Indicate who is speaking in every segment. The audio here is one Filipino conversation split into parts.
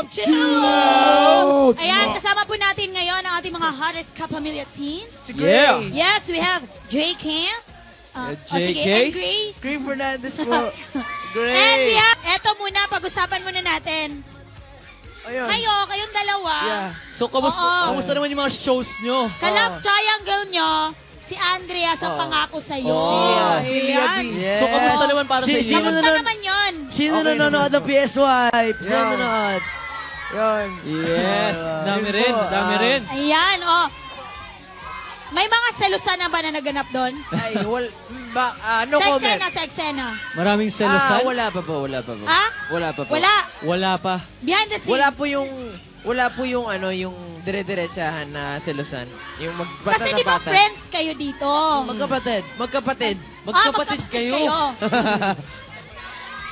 Speaker 1: Chill! Ayan, kasama po natin ngayon ang ating mga hottest kapamilya teens.
Speaker 2: Yeah.
Speaker 1: Yes, we have J. Camp.
Speaker 2: JK.
Speaker 1: And Gray.
Speaker 3: Gray Fernandez po.
Speaker 1: And we have, eto muna, pag-usapan muna natin.
Speaker 3: Ayun.
Speaker 1: Kayong dalawa.
Speaker 3: Yeah.
Speaker 2: So, kamusta naman yung mga shows nyo?
Speaker 1: Kalap triangle nyo, si Andrea sa pangako sa'yo.
Speaker 3: Si Lia B.
Speaker 1: Ayan.
Speaker 2: So, kamusta naman para sa inyo?
Speaker 1: Kamusta naman yun?
Speaker 3: Sino nanonood ng PS5? Sino nanonood? Yun.
Speaker 2: Yes. Dami rin.
Speaker 1: Ayan, May mga selusan na ba na naganap doon?
Speaker 3: Ay, no comment.
Speaker 1: Sa eksena.
Speaker 2: Maraming selosan?
Speaker 4: Wala pa po.
Speaker 1: Ha?
Speaker 4: Wala pa po.
Speaker 1: Wala pa. Behind the scenes.
Speaker 4: Wala po yung yung dire-diretsahan na selusan. Yung
Speaker 1: Kasi di ba friends kayo dito?
Speaker 4: Magkapatid
Speaker 2: Magkapatid kayo.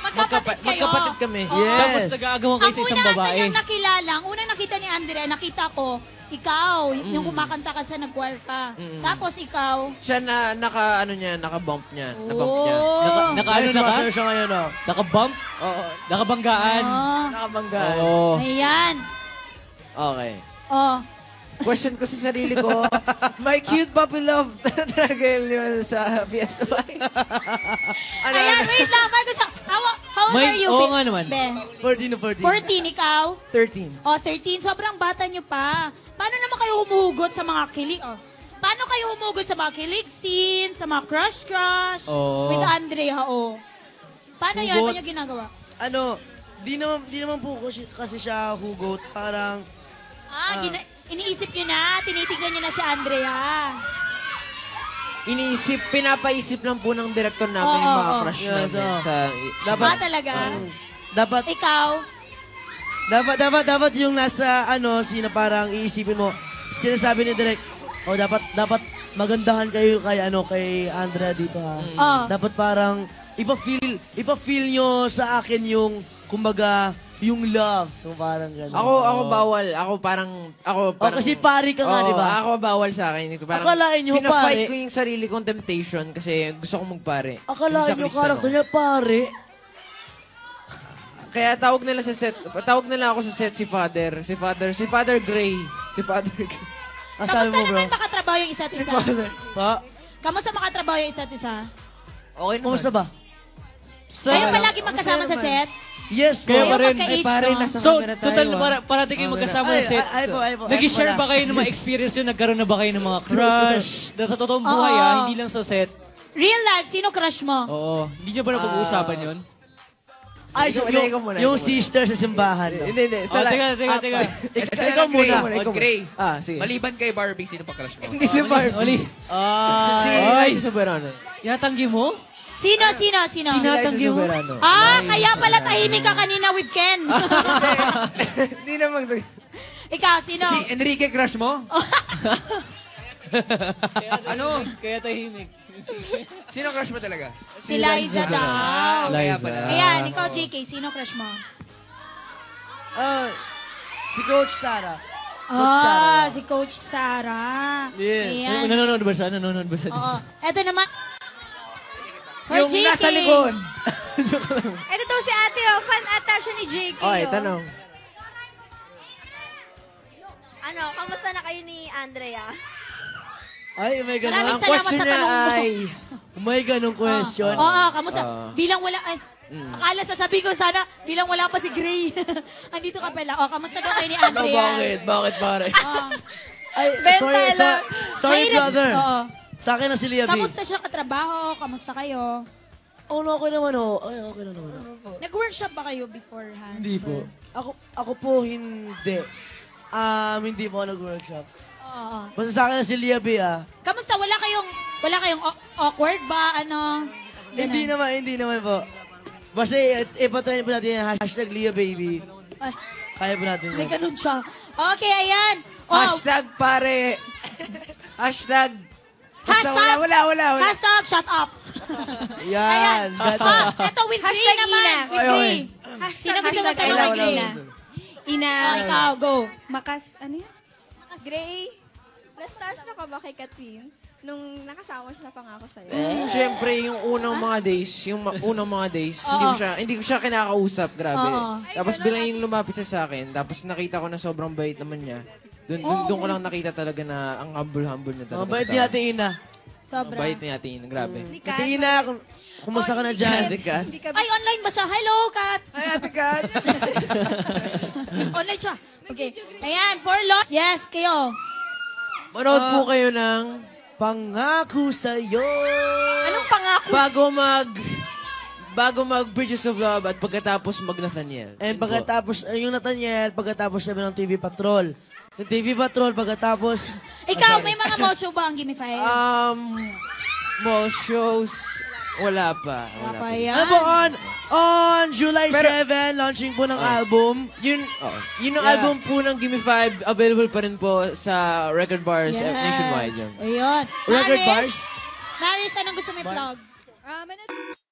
Speaker 4: Magkapatid kami.
Speaker 3: Yes.
Speaker 2: Tapos nag-aagawan kayo sa isang babae.
Speaker 1: Ang unang nakita ni Andrea, nakita ko, ikaw, yung kumakanta ka sa nag-choir ka. Tapos ikaw.
Speaker 4: Siya naka-bump niya. Na-bump niya.
Speaker 2: Naka-ano na ka?
Speaker 3: Siya ngayon,
Speaker 2: Naka-bump?
Speaker 4: Oo.
Speaker 2: Nakabanggaan?
Speaker 4: Nakabanggaan.
Speaker 2: Oo.
Speaker 1: Ayan.
Speaker 4: Okay.
Speaker 3: Question ko sa sarili ko, my cute puppy love talaga yun sa PS5.
Speaker 1: Ayan, wait lang. How old are you?
Speaker 2: Oo nga naman.
Speaker 3: 14 na 14.
Speaker 1: 14, ikaw?
Speaker 3: 13.
Speaker 1: 13. Sobrang bata nyo pa. Paano naman kayo humugot sa mga kilig? Paano kayo humugot sa mga kilig scene, sa mga crush with Andrea? Paano yan? Paano nyo ginagawa?
Speaker 3: Di naman po kasi siya hugot. Parang,
Speaker 1: iniisip nyo na, tinitignan nyo na si Andrea.
Speaker 4: Pinapaisip lang po ng director namin yung mga crush namin.
Speaker 1: Talaga?
Speaker 3: Dapat,
Speaker 1: Ikaw?
Speaker 3: dapat yung nasa, sino parang iisipin mo, sinasabi ni Direk, dapat magandahan kayo kay Andrea dito, ha. Dapat parang, ipa-feel nyo sa akin yung, kumbaga, yung love. Yung parang gano'n.
Speaker 4: Ako bawal. Ako parang...
Speaker 3: kasi pari ka nga, di ba?
Speaker 4: Ako bawal sa akin.
Speaker 3: Akalain nyo, pare.
Speaker 4: Pina-fight ko yung sarili kong temptation kasi gusto ko magpare.
Speaker 3: Akalain nyo, karakter niya, pare.
Speaker 4: Kaya tawag nila ako sa set si Father. Si Father Gray.
Speaker 1: Kamusta naman makatrabaho yung isa't isa? Kamusta makatrabaho yung isa't isa?
Speaker 4: Okay naman.
Speaker 3: Kumusta ba?
Speaker 1: Kayo palagi magkasama sa set?
Speaker 3: Yes,
Speaker 2: Kaya pa rin. So, total, parating kayo magkasama sa set. Nag-share ba kayo ng mga experience yun? Nagkaroon na ba kayo ng mga crush? Sa totoong buhay, hindi lang sa set.
Speaker 1: Real life, sino crush mo?
Speaker 2: Oo. Hindi nyo ba napag-uusapan yun?
Speaker 3: Yung sister sa simbahan.
Speaker 4: Hindi.
Speaker 2: Teka.
Speaker 3: Ikaw muna.
Speaker 5: Gray.
Speaker 4: Sige.
Speaker 5: Maliban kay Barbie, sino pa crush mo?
Speaker 4: Hindi si Barbie. Si Soberano.
Speaker 2: Yatanggi mo?
Speaker 1: Sino?
Speaker 2: Tinatanggi mo?
Speaker 1: Kaya pala tahimik ka kanina with Ken.
Speaker 3: Hindi naman.
Speaker 1: Ikaw, sino?
Speaker 5: Si Enrique crush mo?
Speaker 2: Kaya tahimik.
Speaker 5: Sino crush mo talaga?
Speaker 1: Si Liza daw.
Speaker 5: Kaya pala.
Speaker 1: Ayan, ikaw, JK, sino crush mo?
Speaker 3: Si Coach Sarah.
Speaker 1: Si Coach Sarah.
Speaker 3: Yes.
Speaker 1: Ayan.
Speaker 2: Nanonood ba siya?
Speaker 1: Oo. Eto naman.
Speaker 3: Yung
Speaker 1: JK.
Speaker 3: nasa likod.
Speaker 6: Ito daw si ate, fan ata siya ni JK.
Speaker 3: Tanong.
Speaker 6: Kamusta na kayo ni Andrea?
Speaker 3: Ay, may ganun.
Speaker 1: Maraming
Speaker 3: Ang
Speaker 1: salamat
Speaker 3: question
Speaker 1: sa
Speaker 3: niya
Speaker 1: tanong mo.
Speaker 3: ay, may ganung question.
Speaker 1: Kamusta? Bilang wala, akala sasabihin ko sana, bilang wala pa si Gray. Andito ka pala. Kamusta daw kayo ni Andrea?
Speaker 4: Bakit pare?
Speaker 3: Ay, sorry brother. Sa akin na si Lia B.
Speaker 1: Kamusta siya katrabaho? Kamusta kayo?
Speaker 3: Okay naman. Okay naman.
Speaker 1: Nag-workshop ba kayo beforehand?
Speaker 3: Hindi po. Ako po hindi. Hindi po ako nag-workshop. Basta sa akin na si Lia B,
Speaker 1: Kamusta? Wala kayong awkward ba?
Speaker 3: Hindi naman po. Basta ipatayin po natin yung hashtag Lia Baby. Kaya po natin
Speaker 1: May
Speaker 3: yan.
Speaker 1: ganun siya. Okay, ayan.
Speaker 4: Hashtag pare. Hashtag. Wala.
Speaker 1: Hashtag shut up.
Speaker 3: Yan.
Speaker 1: Ito with Gray
Speaker 6: Hashtag
Speaker 1: naman.
Speaker 6: Ina.
Speaker 1: With Gray. Sino gusto mo tanong kay Gray?
Speaker 6: Ina.
Speaker 1: Ikaw, go.
Speaker 6: Ano yan? Gray, na-stars na ka ba kay Katrin? Nung nakasama siya pa nga ako sa'yo.
Speaker 4: Siyempre, yung unang mga days, hindi ko siya kinakausap, grabe. Tapos bilang yung lumapit siya sa akin, tapos nakita ko na sobrang bait naman niya. Doon ko lang nakita talaga na ang humble-humble na talaga.
Speaker 3: Mabait ni Ate Ina.
Speaker 1: Sobra.
Speaker 4: Bait ni Ate Ina, grabe.
Speaker 3: Ate Ina, kumusta ka na dyan?
Speaker 4: Ate Kat.
Speaker 1: Ay, online ba siya? Hello, Kat!
Speaker 3: Hi, Ate Kat.
Speaker 1: Online siya. Okay. Ayan, for lost. Yes, kayo.
Speaker 4: Manood po kayo ng
Speaker 3: Pangako sa'yo.
Speaker 6: Anong pangako?
Speaker 4: bago mag Bridges of Love at pagkatapos mag Nathaniel.
Speaker 3: And pagkatapos, yung Nathaniel, pagkatapos sabi ng TV Patrol. Yung TV Patrol, pagkatapos...
Speaker 1: Ikaw, may mga mo show ba ang Gimme 5?
Speaker 4: Mall shows, wala pa.
Speaker 1: Wala pa yan.
Speaker 3: Ano po, on July 7, launching po ng album.
Speaker 4: Yun ang album po ng Gimme 5, available pa rin po sa record bars nationwide. Yun.
Speaker 1: Ayun.
Speaker 3: Record
Speaker 1: Maris?
Speaker 3: bars?
Speaker 1: Maris, anong gusto mo i-plug?
Speaker 6: Manood